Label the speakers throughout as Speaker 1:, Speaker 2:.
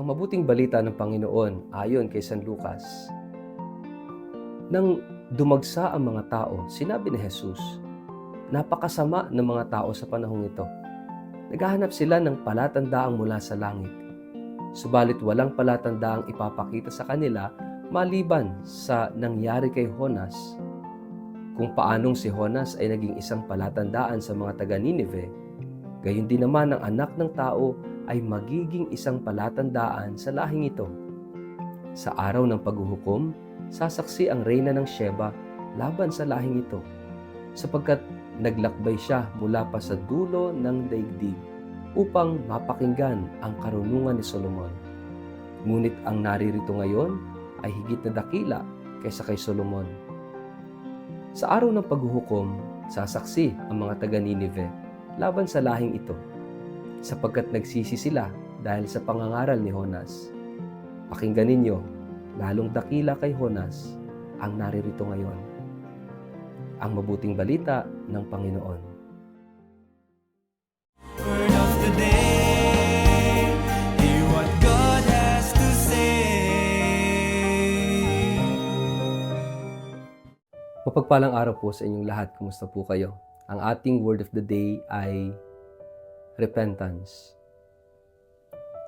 Speaker 1: mabuting balita ng Panginoon ayon kay San Lucas. Nang dumagsa ang mga tao, sinabi ni Jesus, napakasama ng mga tao sa panahong ito. Naghahanap sila ng palatandaang mula sa langit. Subalit walang palatandaang ipapakita sa kanila maliban sa nangyari kay Jonas. Kung paanong si Jonas ay naging isang palatandaan sa mga taga-Ninive, gayon din naman ang anak ng tao ay magiging isang palatandaan sa lahing ito. Sa araw ng paghuhukom, sasaksi ang reyna ng Sheba laban sa lahing ito, sapagkat naglakbay siya mula pa sa dulo ng daigdig upang mapakinggan ang karunungan ni Solomon. Ngunit ang naririto ngayon ay higit na dakila kaysa kay Solomon. Sa araw ng paghuhukom, sasaksi ang mga taga-Ninive laban sa lahing ito, sapagkat nagsisi sila dahil sa pangangaral ni Jonas. Pakinggan ninyo, lalong dakila kay Jonas ang naririto ngayon. Ang mabuting balita ng Panginoon.
Speaker 2: Word of the day, hear what God has to say.
Speaker 1: Mapagpalang araw po sa inyong lahat. Kumusta po kayo? Ang ating word of the day ay repentance.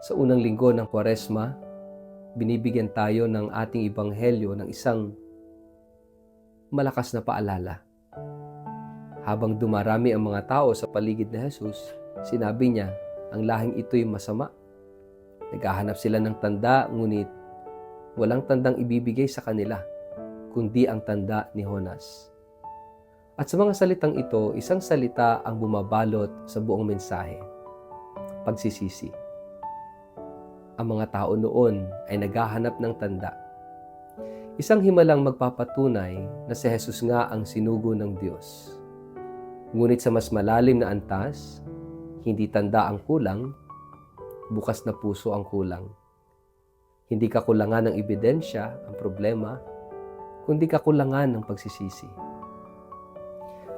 Speaker 1: Sa unang linggo ng Kwaresma, binibigyan tayo ng ating ebanghelyo ng isang malakas na paalala. Habang dumarami ang mga tao sa paligid ni Jesus, sinabi niya, ang lahing ito'y masama. Naghahanap sila ng tanda, ngunit walang tandang ibibigay sa kanila, kundi ang tanda ni Jonas. At sa mga salitang ito, isang salita ang bumabalot sa buong mensahe, pagsisisi. Ang mga tao noon ay naghahanap ng tanda. Isang himalang magpapatunay na si Jesus nga ang sinugo ng Diyos. Ngunit sa mas malalim na antas, hindi tanda ang kulang, bukas na puso ang kulang. Hindi kakulangan ng ebidensya ang problema, kundi kakulangan ng pagsisisi.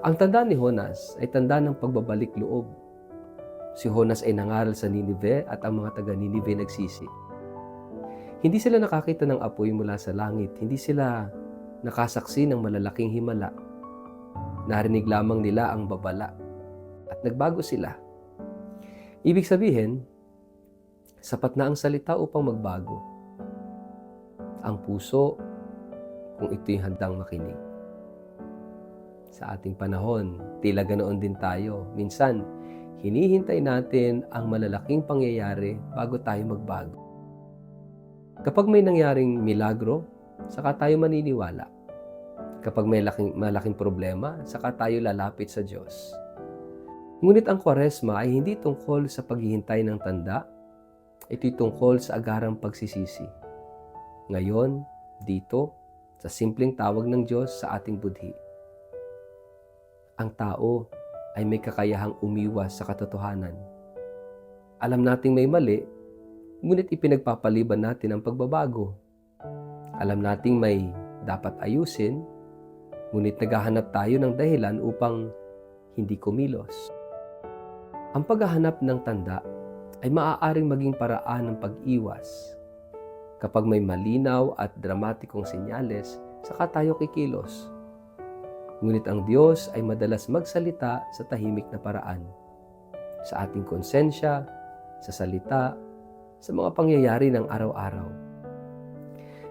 Speaker 1: Ang tanda ni Jonas ay tanda ng pagbabalik loob. Si Jonas ay nangaral sa Ninive at ang mga taga-Ninive nagsisi. Hindi sila nakakita ng apoy mula sa langit. Hindi sila nakasaksi ng malalaking himala. Narinig lamang nila ang babala at nagbago sila. Ibig sabihin, sapat na ang salita upang magbago. Ang puso, kung ito'y handang makinig. Sa ating panahon, tila ganoon din tayo. Minsan, hinihintay natin ang malalaking pangyayari bago tayo magbago. Kapag may nangyaring milagro, saka tayo maniniwala. Kapag may malaking problema, saka tayo lalapit sa Diyos. Ngunit ang Kwaresma ay hindi tungkol sa paghihintay ng tanda, ito'y tungkol sa agarang pagsisisi. Ngayon, dito, sa simpleng tawag ng Diyos sa ating budhi. Ang tao ay may kakayahang umiwas sa katotohanan. Alam nating may mali, ngunit ipinagpapaliban natin ang pagbabago. Alam nating may dapat ayusin, ngunit naghahanap tayo ng dahilan upang hindi kumilos. Ang paghahanap ng tanda ay maaaring maging paraan ng pag-iwas. Kapag may malinaw at dramatikong senyales, saka tayo kikilos. Ngunit ang Diyos ay madalas magsalita sa tahimik na paraan. Sa ating konsensya, sa salita, sa mga pangyayari ng araw-araw.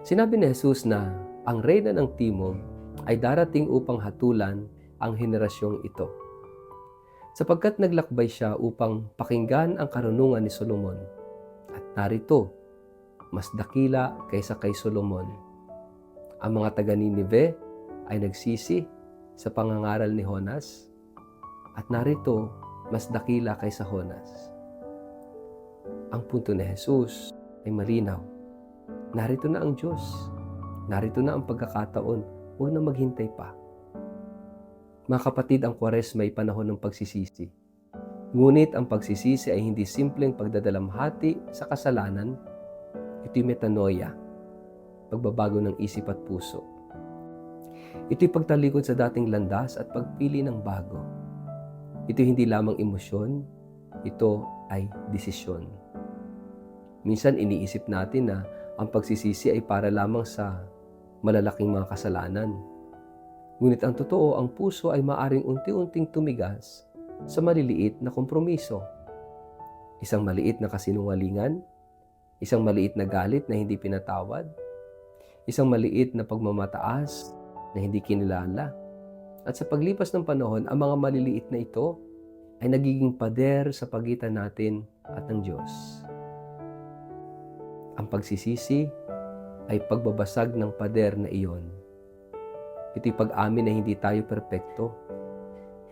Speaker 1: Sinabi ni Jesus na ang reyna ng timog ay darating upang hatulan ang henerasyong ito. Sapagkat naglakbay siya upang pakinggan ang karunungan ni Solomon. At narito, mas dakila kaysa kay Solomon. Ang mga taga-Ninive ay nagsisi sa pangangaral ni Jonas, at narito, mas dakila kaysa Jonas. Ang punto ni Jesus ay malinaw. Narito na ang Diyos. Narito na ang pagkakataon. Huwag na maghintay pa. Mga kapatid, ang Kwaresma ay panahon ng pagsisisi. Ngunit ang pagsisisi ay hindi simpleng pagdadalamhati sa kasalanan. Ito'y metanoia, pagbabago ng isip at puso. Ito'y pagtalikod sa dating landas at pagpili ng bago. Ito'y hindi lamang emosyon, ito ay desisyon. Minsan iniisip natin na ang pagsisisi ay para lamang sa malalaking mga kasalanan. Ngunit ang totoo, ang puso ay maaring unti-unting tumigas sa maliliit na kompromiso. Isang maliit na kasinungalingan, isang maliit na galit na hindi pinatawad, isang maliit na pagmamataas na hindi kinilala. At sa paglipas ng panahon, ang mga maliliit na ito ay nagiging pader sa pagitan natin at ng Diyos. Ang pagsisisi ay pagbabasag ng pader na iyon. Ito'y pag-amin na hindi tayo perpekto.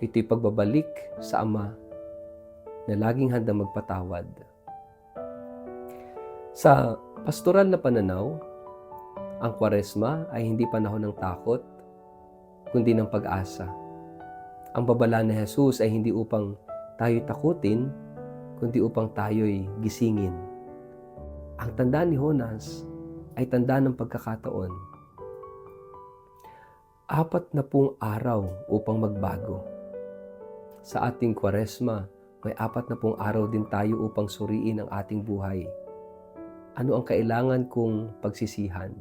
Speaker 1: Ito'y pagbabalik sa Ama na laging handang magpatawad. Sa pastoral na pananaw, ang Kwaresma ay hindi panahon ng takot, kundi ng pag-asa. Ang babala ni Jesus ay hindi upang tayo takutin, kundi upang tayo'y gisingin. Ang tanda ni Jonas ay tanda ng pagkakataon. 40 araw upang magbago. Sa ating Kwaresma, may 40 araw din tayo upang suriin ang ating buhay. Ano ang kailangan kong pagsisihan?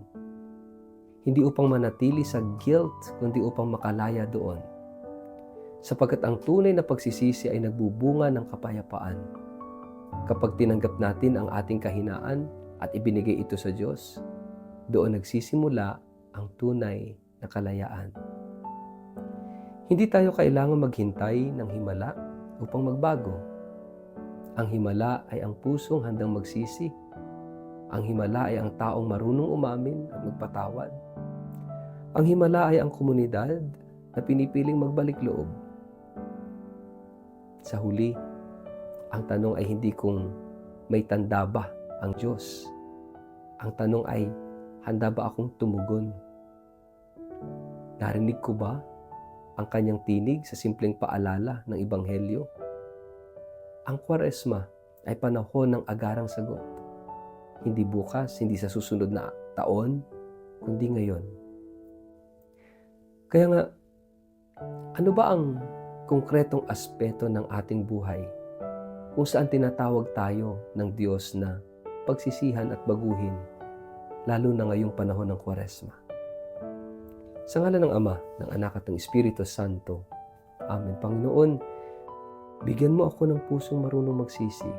Speaker 1: Hindi upang manatili sa guilt, kundi upang makalaya doon. Sapagkat ang tunay na pagsisisi ay nagbubunga ng kapayapaan. Kapag tinanggap natin ang ating kahinaan at ibinigay ito sa Diyos, doon nagsisimula ang tunay na kalayaan. Hindi tayo kailangan maghintay ng himala upang magbago. Ang himala ay ang pusong handang magsisi. Ang himala ay ang taong marunong umamin at magpatawad. Ang himala ay ang komunidad na pinipiling magbalik loob. Sa huli, ang tanong ay hindi kung may tanda ba ang Diyos. Ang tanong ay, handa ba akong tumugon? Narinig ko ba ang kanyang tinig sa simpleng paalala ng Ebanghelyo? Ang Kwaresma ay panahon ng agarang sagot. Hindi bukas, hindi sa susunod na taon, kundi ngayon. Kaya nga, ano ba ang konkretong aspeto ng ating buhay kung saan tinatawag tayo ng Diyos na pagsisihan at baguhin, lalo na ngayong panahon ng Kwaresma? Sa ngalan ng Ama, ng Anak at ng Espiritu Santo. Amen. Panginoon, bigyan mo ako ng pusong marunong magsisi.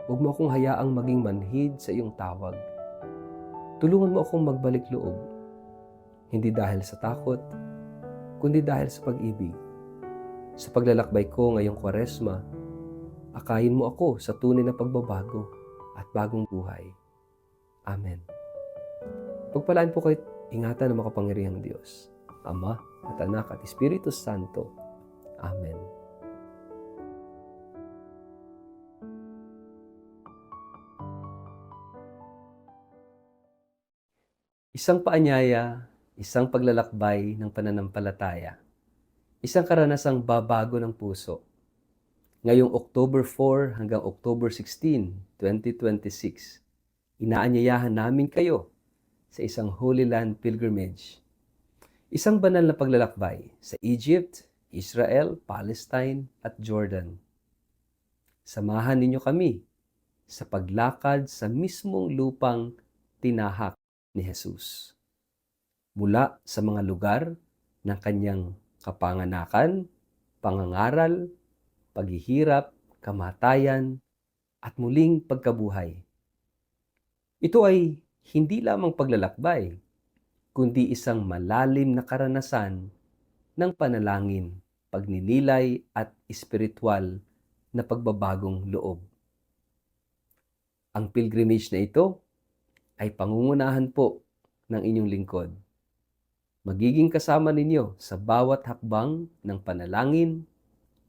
Speaker 1: Huwag mo akong hayaang maging manhid sa iyong tawag. Tulungan mo akong magbalik loob, hindi dahil sa takot, kundi dahil sa pag-ibig. Sa paglalakbay ko ngayong Kwaresma, akayin mo ako sa tunay na pagbabago at bagong buhay. Amen. Pagpalaan po kayo, ingatan ng makapangyarihang Diyos, Ama at Anak at Espiritu Santo. Amen. Isang paanyaya, isang paglalakbay ng pananampalataya, isang karanasang babago ng puso. Ngayong October 4 hanggang October 16, 2026, inaanyayahan namin kayo sa isang Holy Land Pilgrimage. Isang banal na paglalakbay sa Egypt, Israel, Palestine at Jordan. Samahan ninyo kami sa paglakad sa mismong lupang tinahak ni Jesus. Mula sa mga lugar ng kanyang kapanganakan, pangangaral, paghihirap, kamatayan, at muling pagkabuhay. Ito ay hindi lamang paglalakbay, kundi isang malalim na karanasan ng panalangin, pagninilay at espiritual na pagbabagong loob. Ang pilgrimage na ito ay pangungunahan po ng inyong lingkod. Magiging kasama ninyo sa bawat hakbang ng panalangin,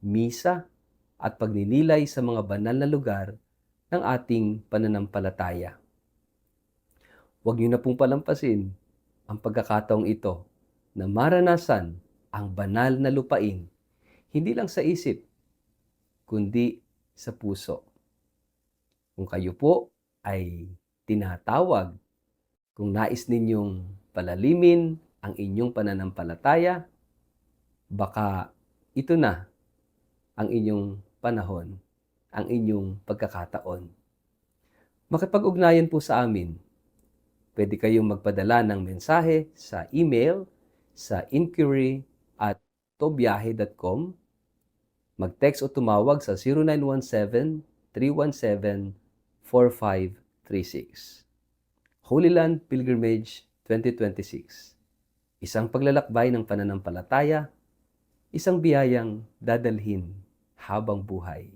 Speaker 1: misa, at pagninilay sa mga banal na lugar ng ating pananampalataya. Huwag niyo na pong palampasin ang pagkakataong ito na maranasan ang banal na lupain, hindi lang sa isip, kundi sa puso. Kung kayo po ay tinatawag, kung nais ninyong palalimin ang inyong pananampalataya, baka ito na ang inyong panahon, ang inyong pagkakataon. makipag-ugnayan po sa amin. Pwede kayong magpadala ng mensahe sa email sa inquiry@tobiyahe.com, mag-text o tumawag sa 0917-317-4536. Holy Land Pilgrimage 2026. Isang paglalakbay ng pananampalataya, isang biyayang dadalhin habang buhay.